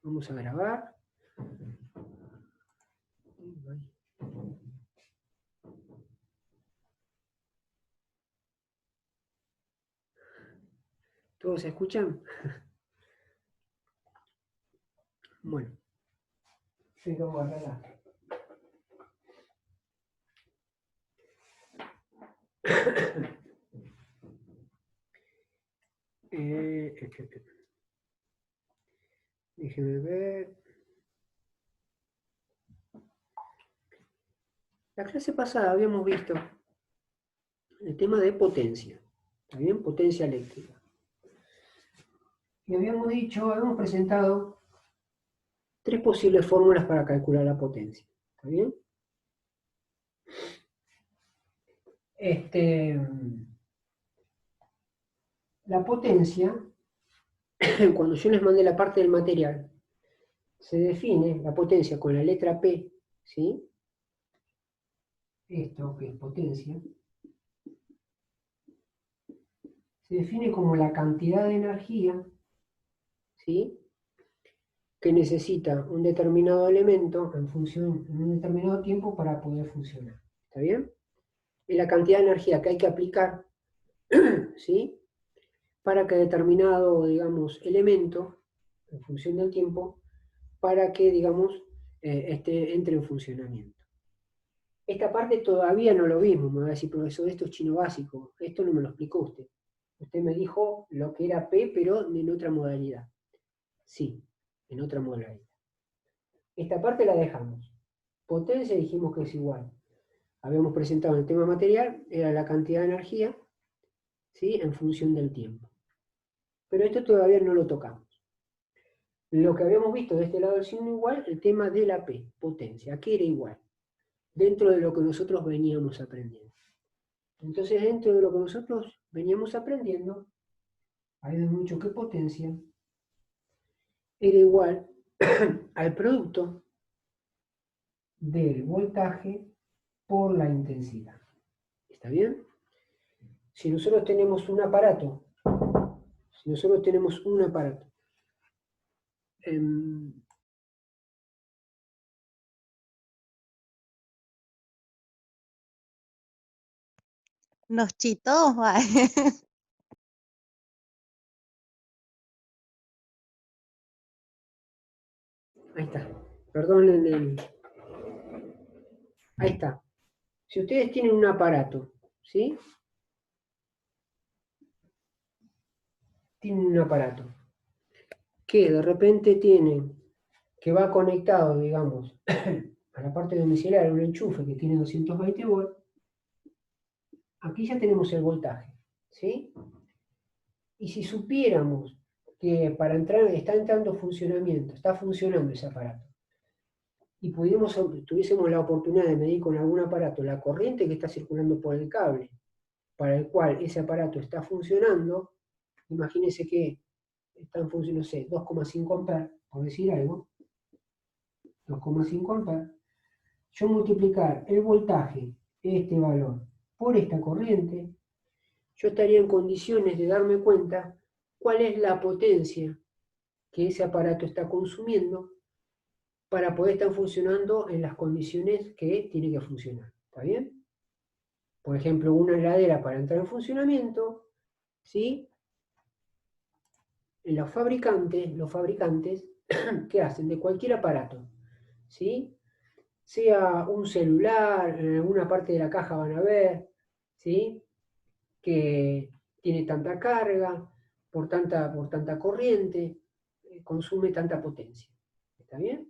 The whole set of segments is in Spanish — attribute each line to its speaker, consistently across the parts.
Speaker 1: Vamos a grabar. ¿Todos se escuchan? Bueno. Sí, vamos a arreglar. Déjeme ver. La clase pasada habíamos visto el tema de potencia. ¿Está bien? Potencia eléctrica. Y habíamos presentado 3 posibles fórmulas para calcular la potencia. ¿Está bien? La potencia, cuando yo les mandé la parte del material, se define la potencia con la letra P, ¿sí? Esto que es potencia, se define como la cantidad de energía, ¿sí?, que necesita un determinado elemento en un determinado tiempo para poder funcionar. ¿Está bien? Es la cantidad de energía que hay que aplicar, ¿sí?, para que determinado, digamos, elemento, en función del tiempo, para que, digamos, entre en funcionamiento. Esta parte todavía no lo vimos. Me va a decir, profesor, esto es chino básico. Esto no me lo explicó usted. Usted me dijo lo que era P, pero en otra modalidad. Sí, en otra modalidad. Esta parte la dejamos. Potencia dijimos que es igual. Habíamos presentado en el tema material, era la cantidad de energía, ¿sí?, en función del tiempo. Pero esto todavía no lo tocamos. Lo que habíamos visto de este lado del signo igual, el tema de la P, potencia, que era igual, dentro de lo que nosotros veníamos aprendiendo. Entonces, dentro de lo que nosotros veníamos aprendiendo, había mucho que potencia era igual al producto del voltaje por la intensidad. ¿Está bien? Si nosotros tenemos un aparato,
Speaker 2: Nos chitó, vale.
Speaker 1: Ahí está. Perdonen Ahí está. Si ustedes tienen un aparato, ¿sí? Tienen un aparato que de repente que va conectado, digamos, a la parte domiciliaria, un enchufe que tiene 220 volts, aquí ya tenemos el voltaje, ¿sí? Y si supiéramos que para entrar, está entrando funcionamiento, está funcionando ese aparato, y tuviésemos la oportunidad de medir con algún aparato la corriente que está circulando por el cable, para el cual ese aparato está funcionando, imagínense que están funcionando, no sé, 2,5 amperes, por decir algo, 2,5 amperes, yo multiplicar el voltaje, este valor, por esta corriente, yo estaría en condiciones de darme cuenta cuál es la potencia que ese aparato está consumiendo para poder estar funcionando en las condiciones que tiene que funcionar. ¿Está bien? Por ejemplo, una heladera para entrar en funcionamiento, ¿sí? Los fabricantes, ¿qué hacen? De cualquier aparato, ¿sí? Sea un celular, en alguna parte de la caja van a ver, ¿sí?, que tiene tanta carga, por tanta corriente, consume tanta potencia. ¿Está bien?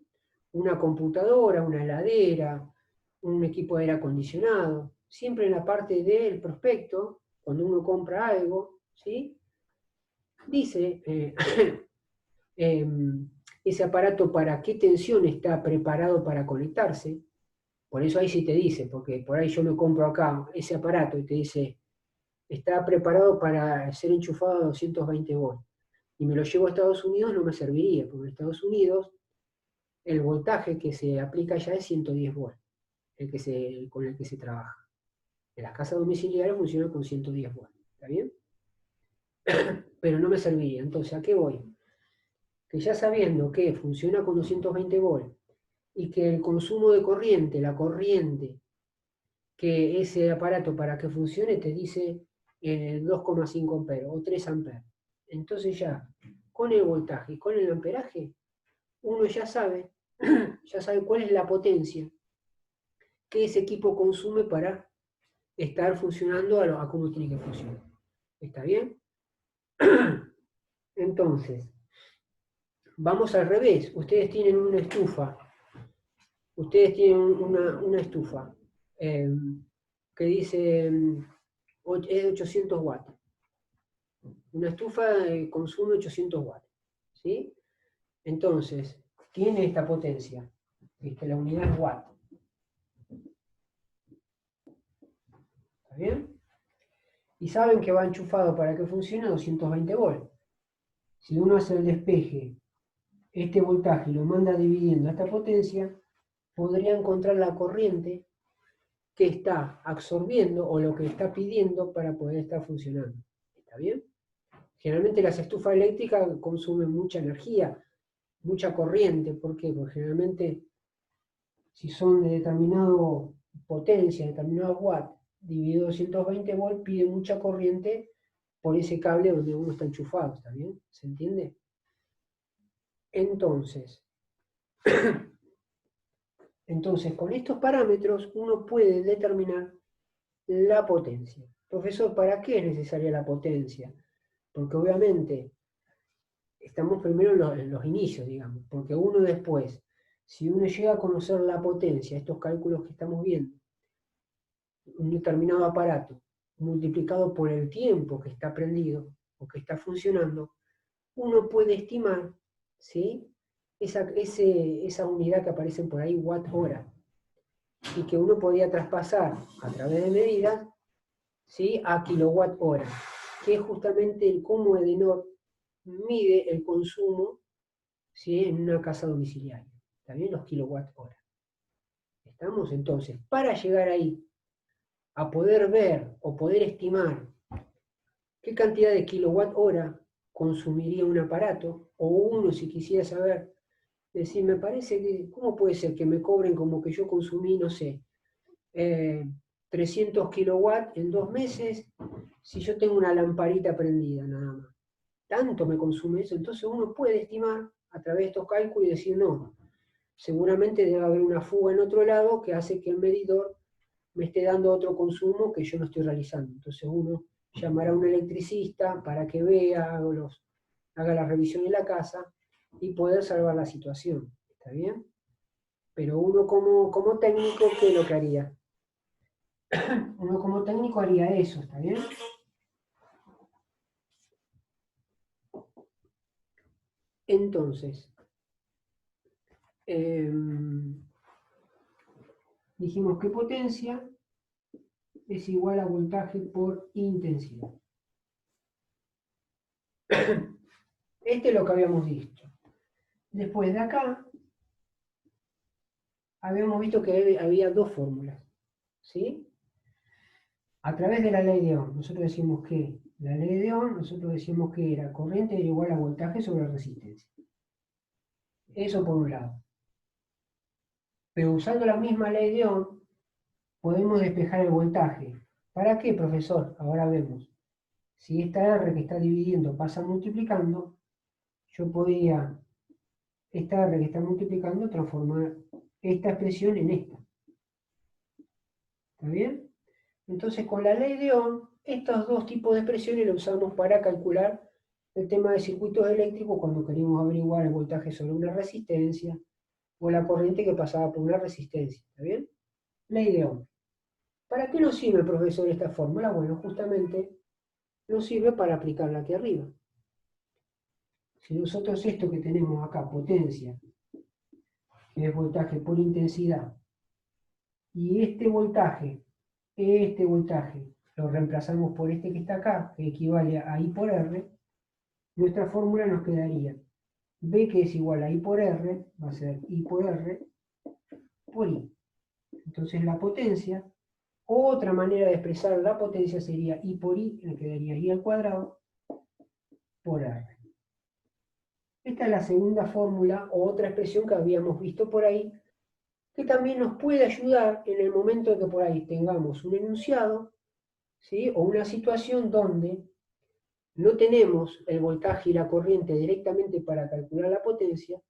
Speaker 1: Una computadora, una heladera, un equipo de aire acondicionado, siempre en la parte del prospecto, cuando uno compra algo, ¿sí?, dice ese aparato para qué tensión está preparado para conectarse. Por eso ahí sí te dice, porque por ahí yo me compro acá ese aparato y te dice, está preparado para ser enchufado a 220 volts. Y me lo llevo a Estados Unidos, no me serviría, porque en Estados Unidos el voltaje que se aplica ya es 110 volts, con el que se trabaja. En las casas domiciliarias funciona con 110 volts, ¿está bien? Pero no me serviría. Entonces, ¿a qué voy? que ya sabiendo que funciona con 220 volts y que el consumo de corriente, la corriente que ese aparato para que funcione te dice 2,5 amperes o 3 amperes. Entonces ya con el voltaje y con el amperaje uno ya sabe cuál es la potencia que ese equipo consume para estar funcionando a cómo tiene que funcionar. ¿Está bien? Entonces, vamos al revés. Ustedes tienen una estufa. Ustedes tienen una estufa que dice es de 800 watts. Una estufa consume 800 watts. ¿Sí? Entonces, tiene esta potencia. La unidad es watt. ¿Está bien? Y saben que va enchufado para que funcione a 220 volts. Si uno hace el despeje, este voltaje lo manda dividiendo a esta potencia, podría encontrar la corriente que está absorbiendo o lo que está pidiendo para poder estar funcionando. ¿Está bien? Generalmente las estufas eléctricas consumen mucha energía, mucha corriente. ¿Por qué? Porque generalmente si son de determinada potencia, determinados watts, dividido 220 volts, pide mucha corriente por ese cable donde uno está enchufado. ¿Está bien? ¿Se entiende? Entonces, con estos parámetros uno puede determinar la potencia. Profesor, ¿para qué es necesaria la potencia? Porque obviamente estamos primero en los inicios, digamos, porque uno después, si uno llega a conocer la potencia, estos cálculos que estamos viendo, un determinado aparato multiplicado por el tiempo que está prendido o que está funcionando, uno puede estimar, ¿sí?, esa unidad que aparece por ahí, watt hora, y que uno podía traspasar a través de medidas, ¿sí?, a kilowatt hora, que es justamente cómo Edenor mide el consumo, ¿sí?, en una casa domiciliaria. ¿Está bien? Los kilowatt hora. ¿Estamos? Entonces, para llegar ahí, a poder ver o poder estimar qué cantidad de kilowatt hora consumiría un aparato, o uno si quisiera saber, decir, me parece que, ¿cómo puede ser que me cobren como que yo consumí, no sé, 300 kilowatts en 2 meses, si yo tengo una lamparita prendida nada más? ¿Tanto me consume eso? Entonces uno puede estimar a través de estos cálculos y decir, no, seguramente debe haber una fuga en otro lado que hace que el medidor me esté dando otro consumo que yo no estoy realizando. Entonces uno llamará a un electricista para que vea, haga la revisión en la casa y poder salvar la situación. ¿Está bien? Pero uno como técnico, ¿qué es lo que haría? Uno como técnico haría eso, ¿está bien? Entonces, dijimos que potencia es igual a voltaje por intensidad. Este es lo que habíamos visto. Después de acá, habíamos visto que había dos fórmulas, ¿sí? A través de la ley de Ohm, nosotros decimos que la ley de Ohm, nosotros decimos que era corriente era igual a voltaje sobre resistencia. Eso por un lado. Pero usando la misma ley de Ohm, podemos despejar el voltaje. ¿Para qué, profesor? Ahora vemos. Si esta R que está dividiendo pasa multiplicando, yo podría, esta R que está multiplicando, transformar esta expresión en esta. ¿Está bien? Entonces, con la ley de Ohm, estos dos tipos de expresiones los usamos para calcular el tema de circuitos eléctricos cuando queremos averiguar el voltaje sobre una resistencia o la corriente que pasaba por una resistencia. ¿Está bien? Ley de Ohm. ¿Para qué nos sirve, profesor, esta fórmula? Bueno, justamente nos sirve para aplicarla aquí arriba. Si nosotros esto que tenemos acá, potencia, que es voltaje por intensidad, y este voltaje, lo reemplazamos por este que está acá, que equivale a I por R, nuestra fórmula nos quedaría B, que es igual a I por R, va a ser I por R por I. Entonces la potencia, otra manera de expresar la potencia sería I por I, me quedaría I al cuadrado por R. Esta es la segunda fórmula o otra expresión que habíamos visto por ahí, que también nos puede ayudar en el momento de que por ahí tengamos un enunciado, ¿sí? O una situación donde no tenemos el voltaje y la corriente directamente para calcular la potencia,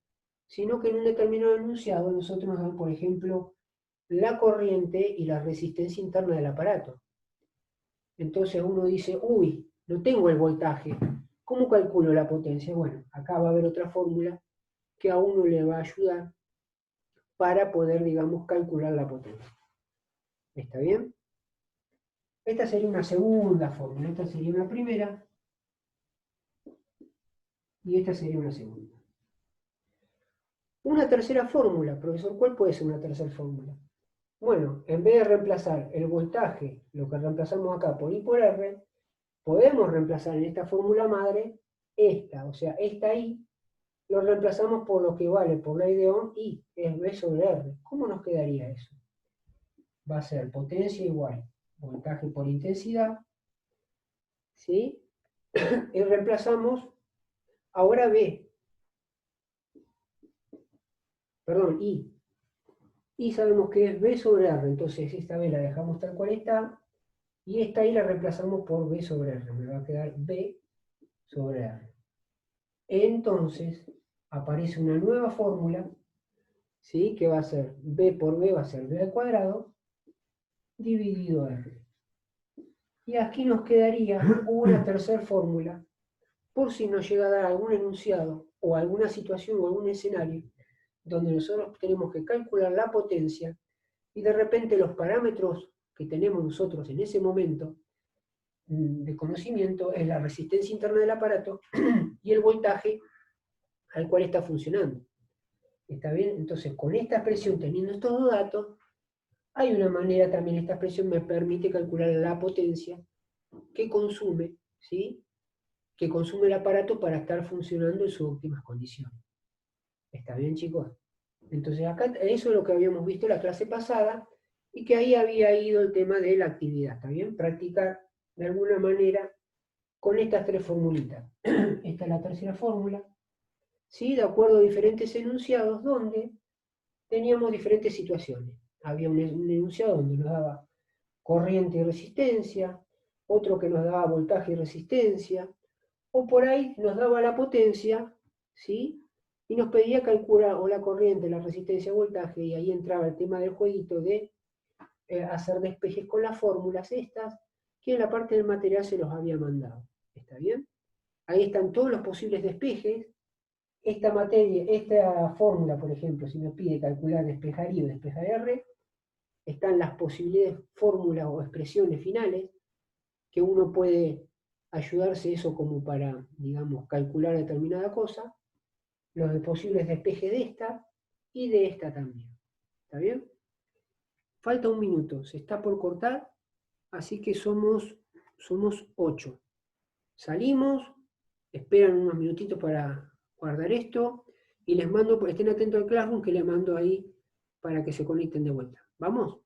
Speaker 1: sino que en un determinado enunciado nosotros nos dan, por ejemplo, la corriente y la resistencia interna del aparato. Entonces uno dice, uy, no tengo el voltaje, ¿cómo calculo la potencia? Bueno, acá va a haber otra fórmula que a uno le va a ayudar para poder, digamos, calcular la potencia. ¿Está bien? Esta sería una segunda fórmula, esta sería una primera y esta sería una segunda. Una tercera fórmula, profesor, ¿cuál puede ser una tercera fórmula? Bueno, en vez de reemplazar el voltaje, lo que reemplazamos acá por I por R, podemos reemplazar en esta fórmula madre esta, o sea, esta I, lo reemplazamos por lo que vale por ley de Ohm, I, es V sobre R. ¿Cómo nos quedaría eso? Va a ser potencia igual voltaje por intensidad, ¿sí? Y reemplazamos ahora B, perdón, I. Y sabemos que es B sobre R, entonces esta B la dejamos tal cual está, y esta I la reemplazamos por B sobre R, me va a quedar B sobre R. Entonces aparece una nueva fórmula, ¿sí? Que va a ser B por B, va a ser B al cuadrado, dividido R. Y aquí nos quedaría una tercera fórmula, por si nos llega a dar algún enunciado, o alguna situación, o algún escenario, donde nosotros tenemos que calcular la potencia, y de repente los parámetros que tenemos nosotros en ese momento de conocimiento es la resistencia interna del aparato y el voltaje al cual está funcionando. ¿Está bien? Entonces, con esta expresión, teniendo estos dos datos, hay una manera también, esta expresión me permite calcular la potencia que consume, ¿sí? Que consume el aparato para estar funcionando en sus óptimas condiciones. ¿Está bien, chicos? Entonces, acá eso es lo que habíamos visto en la clase pasada, y que ahí había ido el tema de la actividad, ¿está bien? Practicar de alguna manera con estas tres formulitas. Esta es la tercera fórmula, ¿sí? De acuerdo a diferentes enunciados donde teníamos diferentes situaciones. Había un enunciado donde nos daba corriente y resistencia, otro que nos daba voltaje y resistencia, o por ahí nos daba la potencia, ¿sí? Y nos pedía calcular o la corriente, la resistencia, voltaje, y ahí entraba el tema del jueguito de hacer despejes con las fórmulas estas, que en la parte del material se los había mandado. ¿Está bien? Ahí están todos los posibles despejes. Esta materia, esta fórmula, por ejemplo, si me pide calcular despejar I o despejar R, están las posibles fórmulas o expresiones finales, que uno puede ayudarse eso como para, digamos, calcular determinada cosa, los posibles despejes de esta y de esta también. ¿Está bien? Falta un minuto, se está por cortar, así que somos 8. Salimos, esperan unos minutitos para guardar esto, y les mando, estén atentos al Classroom que les mando ahí para que se conecten de vuelta. ¿Vamos?